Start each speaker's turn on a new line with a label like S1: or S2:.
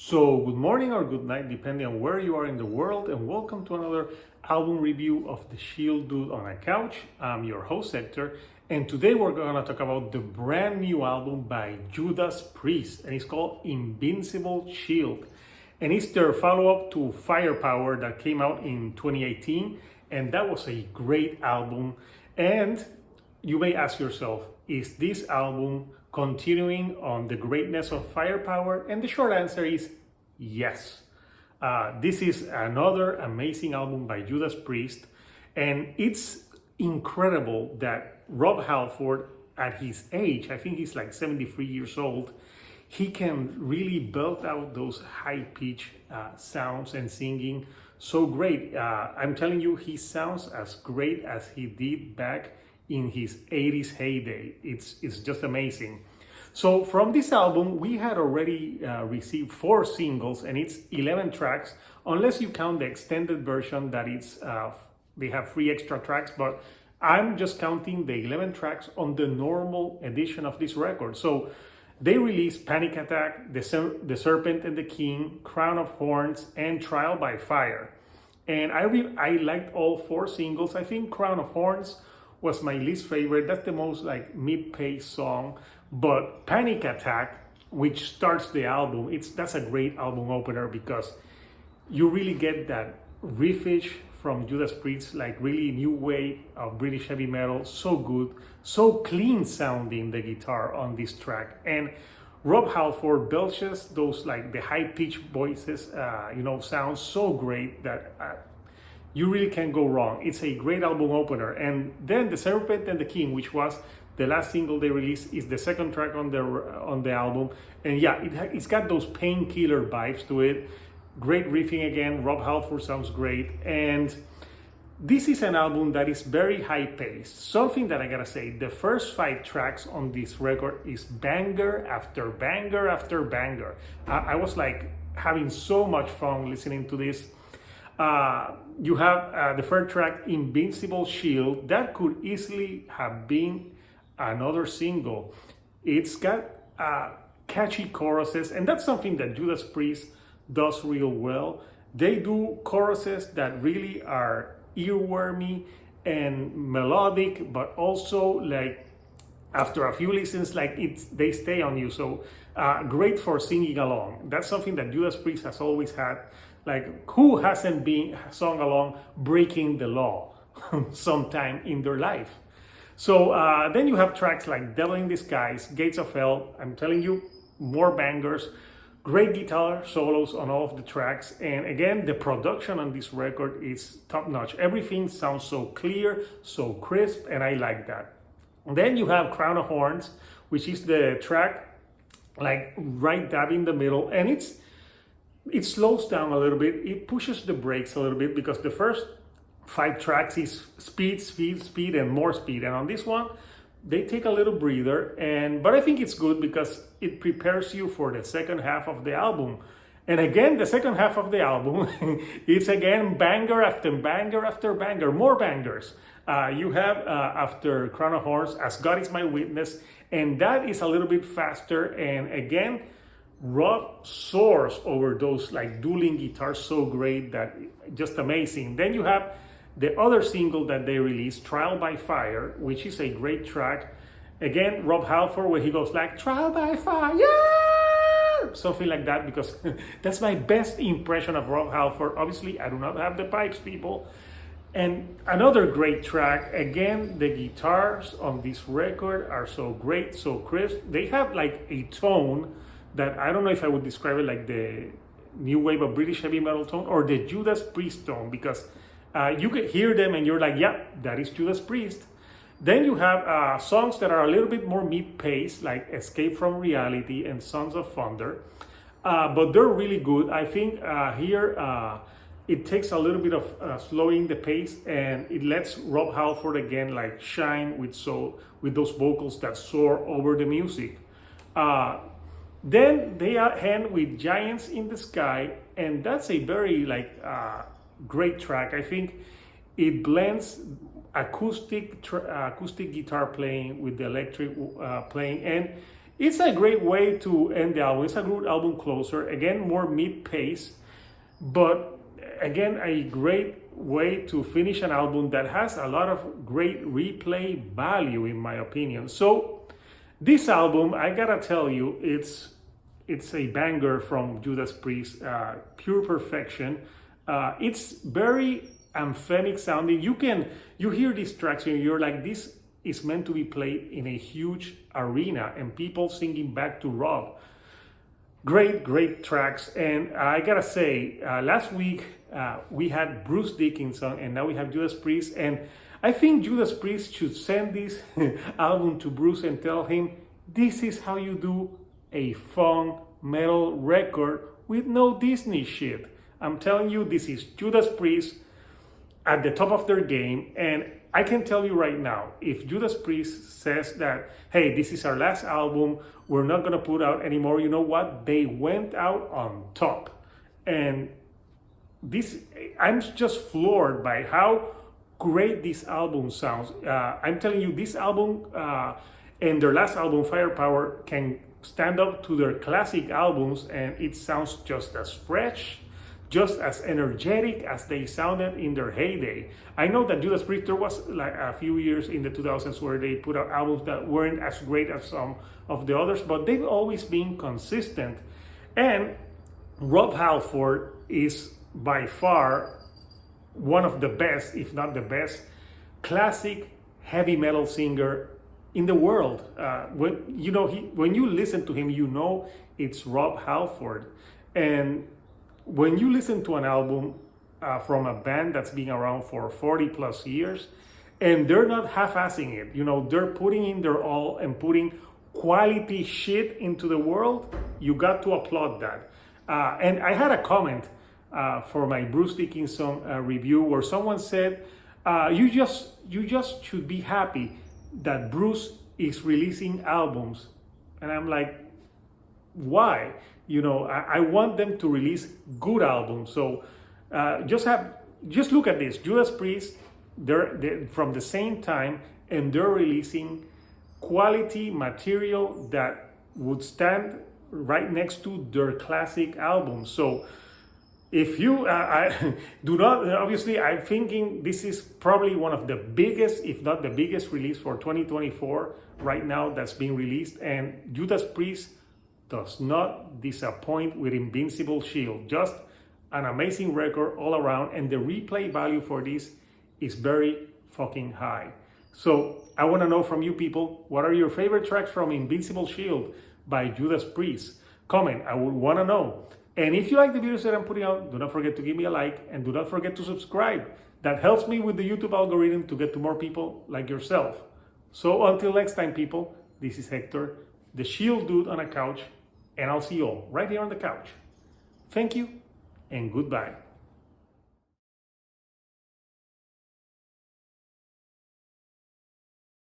S1: So, good morning or good night, depending on where you are in the world, and welcome to another album review of The Shield Dude on a Couch. I'm your host, Hector, and today we're going to talk about the brand new album by Judas Priest, and it's called Invincible Shield. And it's their follow up to Firepower that came out in 2018, and that was a great album. And you may ask yourself, is this album continuing on the greatness of Firepower? And the short answer is yes. This is another amazing album by Judas Priest, and it's incredible that Rob Halford, at his age, I think he's like 73 years old, he can really belt out those high-pitched sounds and singing so great. I'm telling you, he sounds as great as he did back in his 80s heyday. It's just amazing. So from this album, we had already received 4 singles, and it's 11 tracks, unless you count the extended version that it's they have 3 extra tracks, but I'm just counting the 11 tracks on the normal edition of this record. So they released Panic Attack, The Serpent and the King, Crown of Horns, and Trial by Fire. And I liked all 4 singles. I think Crown of Horns was my least favorite. That's the most like mid-paced song. But Panic Attack, which starts the album, that's a great album opener because you really get that riffage from Judas Priest, like really new wave of British heavy metal. So good, so clean sounding the guitar on this track. And Rob Halford belches those like the high-pitched voices, sounds so great that you really can't go wrong. It's a great album opener. And then The Serpent and the King, which was the last single they released, is the second track on the album. And yeah, it's got those Painkiller vibes to it. Great riffing again. Rob Halford sounds great. And this is an album that is very high-paced. Something that I gotta say, the first 5 tracks on this record is banger after banger after banger. I was like having so much fun listening to this. You have the first track, Invincible Shield. That could easily have been another single. It's got catchy choruses, and that's something that Judas Priest does real well. They do choruses that really are earwormy and melodic, but also like after a few listens, like they stay on you. So great for singing along. That's something that Judas Priest has always had. Like, who hasn't been sung along breaking the law sometime in their life? So then you have tracks like Devil in Disguise, Gates of Hell. I'm telling you, more bangers. Great guitar solos on all of the tracks. And again, the production on this record is top notch. Everything sounds so clear, so crisp, and I like that. And then you have Crown of Horns, which is the track like right dab in the middle. And it slows down a little bit. It pushes the brakes a little bit because the first 5 tracks is speed, speed, speed, and more speed. And on this one, they take a little breather. But I think it's good because it prepares you for the second half of the album. And again, the second half of the album, it's again banger after banger after banger, more bangers. You have after Crown of Horns, As God Is My Witness, and that is a little bit faster. And again, Rob soars over those like dueling guitars so great that just amazing. Then you have the other single that they released, Trial by Fire, which is a great track. Again, Rob Halford, where he goes like, Trial by Fire, something like that, because that's my best impression of Rob Halford. Obviously, I do not have the pipes, people. And another great track. Again, the guitars on this record are so great, so crisp. They have like a tone that I don't know if I would describe it like the new wave of British heavy metal tone or the Judas Priest tone, because you can hear them and you're like, yeah, that is Judas Priest. Then you have songs that are a little bit more mid-paced, like Escape from Reality and Sons of Thunder, but they're really good. I think here it takes a little bit of slowing the pace, and it lets Rob Halford again like shine with those vocals that soar over the music. Then they end with Giants in the Sky, and that's a very great track. I think it blends acoustic guitar playing with the electric playing, and It's a great way to end the album. It's a good album closer. Again, more mid-pace, but again, a great way to finish an album that has a lot of great replay value, in my opinion. So this album, I gotta tell you, it's a banger from Judas Priest, pure perfection. It's very anthemic sounding. You hear these tracks and you're like, this is meant to be played in a huge arena and people singing back to Rob. Great tracks. And I gotta say, last week we had Bruce Dickinson and now we have Judas Priest. And I think Judas Priest should send this album to Bruce and tell him, this is how you do a funk metal record with no Disney shit. I'm telling you, this is Judas Priest at the top of their game. And I can tell you right now, if Judas Priest says that, hey, this is our last album, we're not gonna put out anymore, you know what? They went out on top. And this, I'm just floored by how great this album sounds. I'm telling you, this album and their last album, Firepower, can stand up to their classic albums, and it sounds just as fresh, just as energetic as they sounded in their heyday. I know that Judas Priest, there was like a few years in the 2000s where they put out albums that weren't as great as some of the others, but they've always been consistent. And Rob Halford is by far one of the best, if not the best, classic heavy metal singer in the world. When you listen to him, you know it's Rob Halford. And when you listen to an album from a band that's been around for 40 plus years, and they're not half-assing it, they're putting in their all and putting quality shit into the world, you got to applaud that. And I had a comment for my Bruce Dickinson review where someone said, you just should be happy that Bruce is releasing albums. And I'm like, why? I want them to release good albums. So just look at this. Judas Priest, they're from the same time, and they're releasing quality material that would stand right next to their classic albums. So if you I do not, obviously, I'm thinking this is probably one of the biggest, if not the biggest release for 2024 right now that's being released. And Judas Priest does not disappoint with Invincible Shield. Just an amazing record all around, and the replay value for this is very fucking high. So I want to know from you people, what are your favorite tracks from Invincible Shield by Judas Priest? Comment, I would want to know. And if you like the videos that I'm putting out, do not forget to give me a like and do not forget to subscribe. That helps me with the YouTube algorithm to get to more people like yourself. So until next time, people, this is Hector, the Shield Dude on a couch, and I'll see you all right here on the couch. Thank you and goodbye.